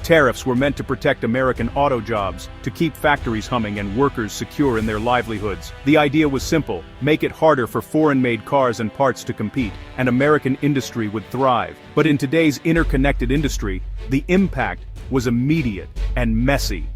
Tariffs were meant to protect American auto jobs, to keep factories humming and workers secure in their livelihoods. The idea was simple: make it harder for foreign-made cars and parts to compete, and American industry would thrive. But in today's interconnected industry, the impact was immediate and messy.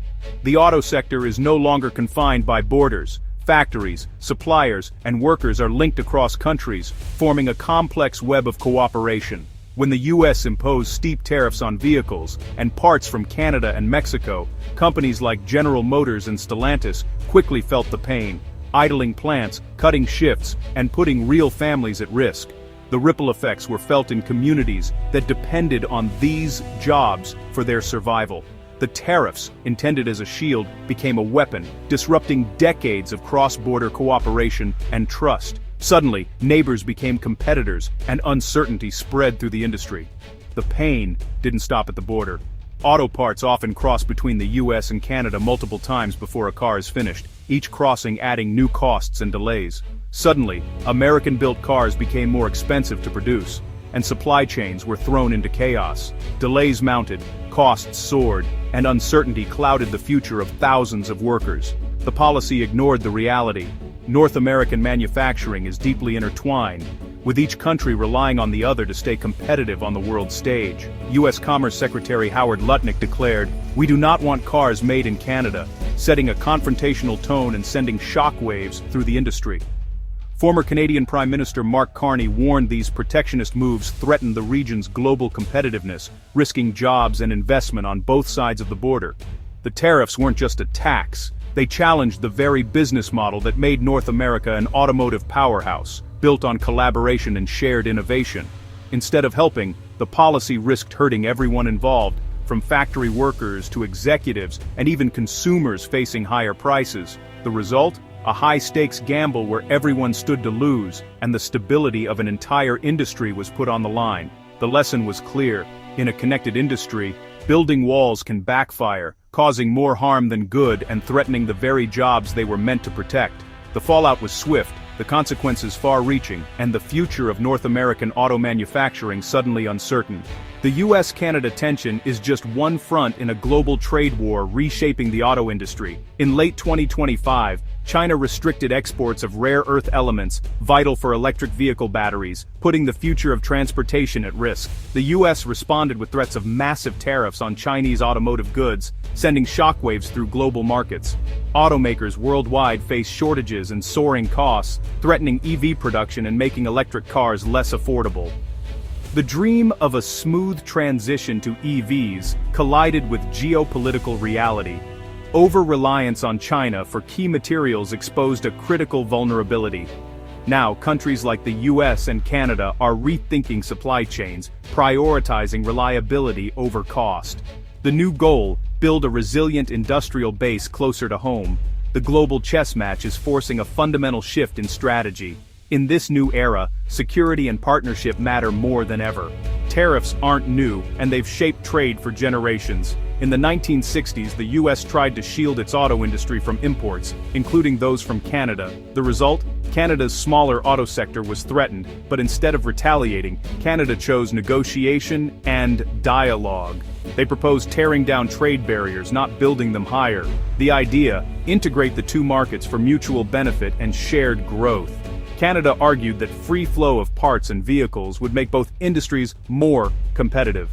The auto sector is no longer confined by borders. Factories, suppliers, and workers are linked across countries, forming a complex web of cooperation. When the U.S. imposed steep tariffs on vehicles and parts from Canada and Mexico, companies like General Motors and Stellantis quickly felt the pain, idling plants, cutting shifts, and putting real families at risk. The ripple effects were felt in communities that depended on these jobs for their survival. The tariffs, intended as a shield, became a weapon, disrupting decades of cross-border cooperation and trust. Suddenly, neighbors became competitors, and uncertainty spread through the industry. The pain didn't stop at the border. Auto parts often cross between the US and Canada multiple times before a car is finished, each crossing adding new costs and delays. Suddenly, American-built cars became more expensive to produce, and supply chains were thrown into chaos. Delays mounted, costs soared, and uncertainty clouded the future of thousands of workers. The policy ignored the reality. North American manufacturing is deeply intertwined, with each country relying on the other to stay competitive on the world stage. U.S. Commerce Secretary Howard Lutnick declared, "We do not want cars made in Canada," setting a confrontational tone and sending shockwaves through the industry. Former Canadian Prime Minister Mark Carney warned these protectionist moves threatened the region's global competitiveness, risking jobs and investment on both sides of the border. The tariffs weren't just a tax. They challenged the very business model that made North America an automotive powerhouse, built on collaboration and shared innovation. Instead of helping, the policy risked hurting everyone involved, from factory workers to executives and even consumers facing higher prices. The result? A high-stakes gamble where everyone stood to lose, and the stability of an entire industry was put on the line. The lesson was clear: in a connected industry, building walls can backfire, causing more harm than good and threatening the very jobs they were meant to protect. The fallout was swift, the consequences far-reaching, and the future of North American auto manufacturing suddenly uncertain. The US-Canada tension is just one front in a global trade war reshaping the auto industry. In late 2025, China restricted exports of rare earth elements, vital for electric vehicle batteries, putting the future of transportation at risk. The US responded with threats of massive tariffs on Chinese automotive goods, sending shockwaves through global markets. Automakers worldwide face shortages and soaring costs, threatening EV production and making electric cars less affordable. The dream of a smooth transition to EVs collided with geopolitical reality. Over-reliance on China for key materials exposed a critical vulnerability. Now, countries like the US and Canada are rethinking supply chains, prioritizing reliability over cost. The new goal: build a resilient industrial base closer to home. The global chess match is forcing a fundamental shift in strategy. In this new era, security and partnership matter more than ever. Tariffs aren't new, and they've shaped trade for generations. In the 1960s, the US tried to shield its auto industry from imports, including those from Canada. The result? Canada's smaller auto sector was threatened, but instead of retaliating, Canada chose negotiation and dialogue. They proposed tearing down trade barriers, not building them higher. The idea: integrate the two markets for mutual benefit and shared growth. Canada argued that free flow of parts and vehicles would make both industries more competitive.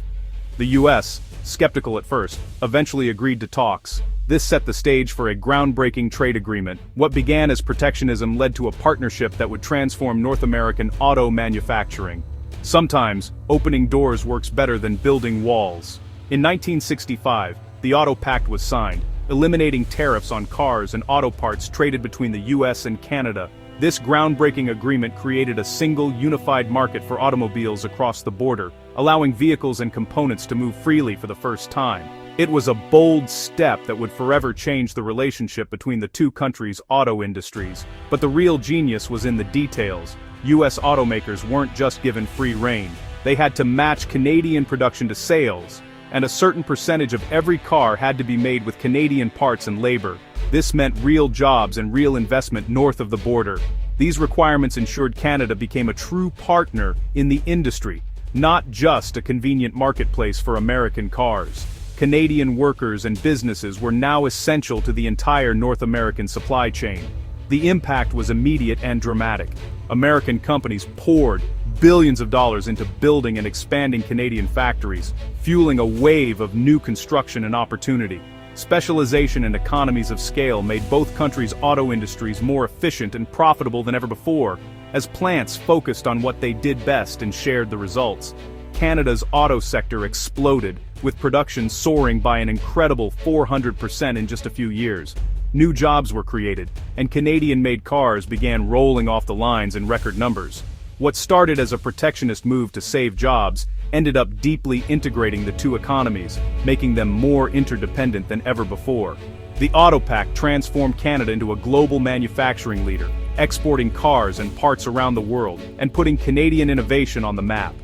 The US, skeptical at first, eventually agreed to talks. This set the stage for a groundbreaking trade agreement. What began as protectionism led to a partnership that would transform North American auto manufacturing. Sometimes, opening doors works better than building walls. In 1965, the Auto Pact was signed, eliminating tariffs on cars and auto parts traded between the US and Canada. This groundbreaking agreement created a single, unified market for automobiles across the border, allowing vehicles and components to move freely for the first time. It was a bold step that would forever change the relationship between the two countries' auto industries. But the real genius was in the details. US automakers weren't just given free rein. They had to match Canadian production to sales, and a certain percentage of every car had to be made with Canadian parts and labor. This meant real jobs and real investment north of the border. These requirements ensured Canada became a true partner in the industry, not just a convenient marketplace for American cars. Canadian workers and businesses were now essential to the entire North American supply chain. The impact was immediate and dramatic. American companies poured billions of dollars into building and expanding Canadian factories, fueling a wave of new construction and opportunity. Specialization and economies of scale made both countries' auto industries more efficient and profitable than ever before, as plants focused on what they did best and shared the results. Canada's auto sector exploded, with production soaring by an incredible 400% in just a few years. New jobs were created, and Canadian-made cars began rolling off the lines in record numbers. What started as a protectionist move to save jobs ended up deeply integrating the two economies, making them more interdependent than ever before. The Auto Pact transformed Canada into a global manufacturing leader, exporting cars and parts around the world, and putting Canadian innovation on the map.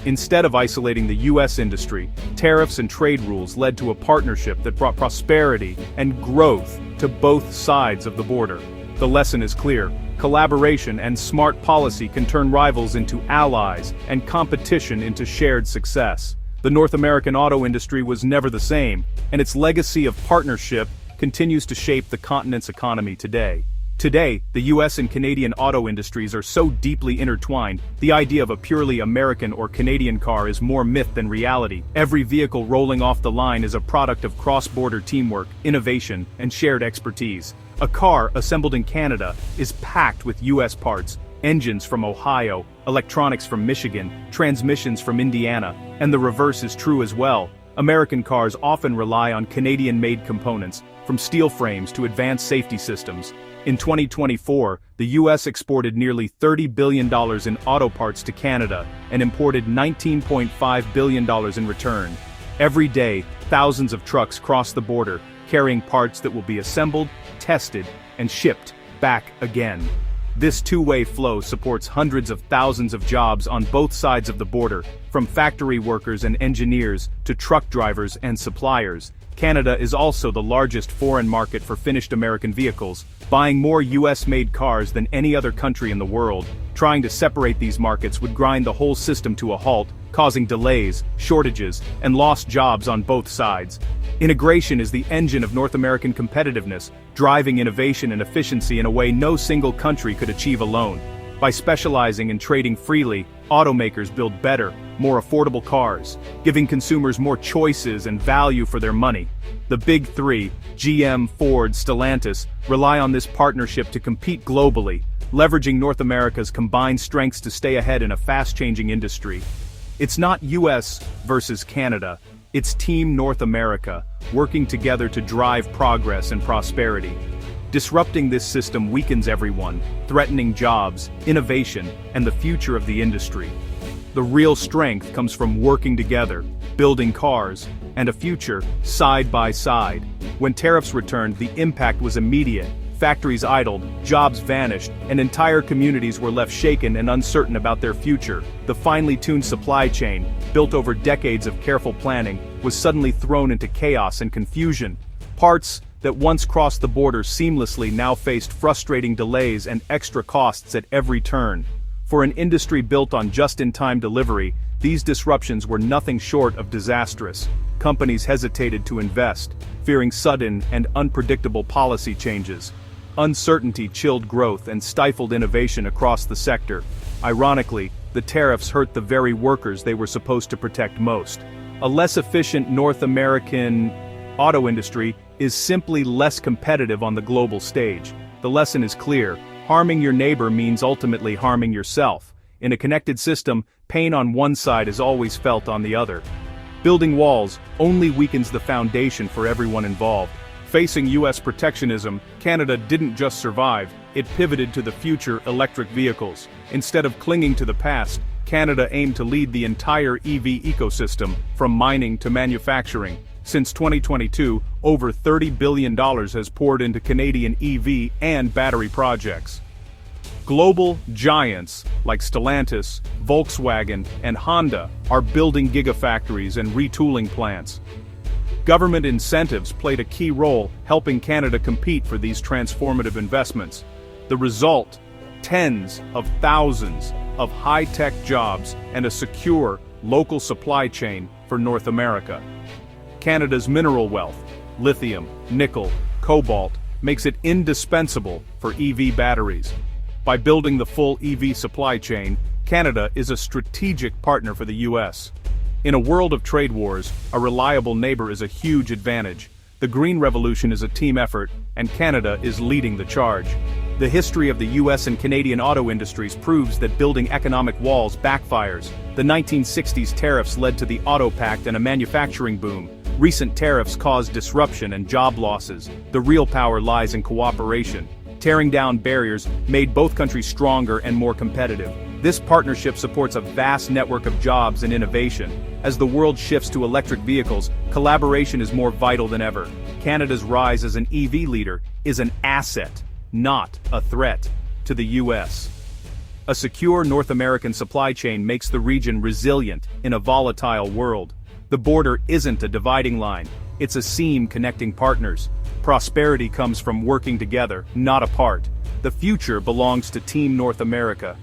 Instead of isolating the U.S. industry, tariffs and trade rules led to a partnership that brought prosperity and growth to both sides of the border. The lesson is clear: collaboration and smart policy can turn rivals into allies and competition into shared success. The North American auto industry was never the same, and its legacy of partnership continues to shape the continent's economy today. Today, the US and Canadian auto industries are so deeply intertwined, the idea of a purely American or Canadian car is more myth than reality. Every vehicle rolling off the line is a product of cross-border teamwork, innovation, and shared expertise. A car assembled in Canada is packed with US parts, engines from Ohio, electronics from Michigan, transmissions from Indiana, and the reverse is true as well. American cars often rely on Canadian-made components, from steel frames to advanced safety systems. In 2024, the U.S. exported nearly $30 billion in auto parts to Canada and imported $19.5 billion in return. Every day, thousands of trucks cross the border, carrying parts that will be assembled, tested, and shipped back again. This two-way flow supports hundreds of thousands of jobs on both sides of the border, from factory workers and engineers to truck drivers and suppliers. Canada is also the largest foreign market for finished American vehicles, buying more US-made cars than any other country in the world. Trying to separate these markets would grind the whole system to a halt, causing delays, shortages, and lost jobs on both sides. Integration is the engine of North American competitiveness, driving innovation and efficiency in a way no single country could achieve alone. By specializing and trading freely, automakers build better, more affordable cars, giving consumers more choices and value for their money. The big three, GM, Ford, Stellantis, rely on this partnership to compete globally, leveraging North America's combined strengths to stay ahead in a fast-changing industry. It's not US versus Canada, it's Team North America, working together to drive progress and prosperity. Disrupting this system weakens everyone, threatening jobs, innovation, and the future of the industry. The real strength comes from working together, building cars, and a future side by side. When tariffs returned, the impact was immediate. Factories idled, jobs vanished, and entire communities were left shaken and uncertain about their future. The finely tuned supply chain, built over decades of careful planning, was suddenly thrown into chaos and confusion. Parts that once crossed the border seamlessly now faced frustrating delays and extra costs at every turn. For an industry built on just-in-time delivery, these disruptions were nothing short of disastrous. Companies hesitated to invest, fearing sudden and unpredictable policy changes. Uncertainty chilled growth and stifled innovation across the sector. Ironically, the tariffs hurt the very workers they were supposed to protect most. A less efficient North American auto industry is simply less competitive on the global stage. The lesson is clear: harming your neighbor means ultimately harming yourself. In a connected system, pain on one side is always felt on the other. Building walls only weakens the foundation for everyone involved. Facing US protectionism, Canada didn't just survive, it pivoted to the future: electric vehicles. Instead of clinging to the past, Canada aimed to lead the entire EV ecosystem, from mining to manufacturing. Since 2022, over $30 billion has poured into Canadian EV and battery projects. Global giants like Stellantis, Volkswagen, and Honda are building gigafactories and retooling plants. Government incentives played a key role helping Canada compete for these transformative investments. The result: tens of thousands of high-tech jobs and a secure, local supply chain for North America. Canada's mineral wealth, lithium, nickel, cobalt, makes it indispensable for EV batteries. By building the full EV supply chain, Canada is a strategic partner for the US. In a world of trade wars, a reliable neighbor is a huge advantage. The Green Revolution is a team effort, and Canada is leading the charge. The history of the US and Canadian auto industries proves that building economic walls backfires. The 1960s tariffs led to the Auto Pact and a manufacturing boom. Recent tariffs caused disruption and job losses. The real power lies in cooperation. Tearing down barriers made both countries stronger and more competitive. This partnership supports a vast network of jobs and innovation. As the world shifts to electric vehicles, collaboration is more vital than ever. Canada's rise as an EV leader is an asset, not a threat, to the US. A secure North American supply chain makes the region resilient in a volatile world. The border isn't a dividing line, it's a seam connecting partners. Prosperity comes from working together, not apart. The future belongs to Team North America.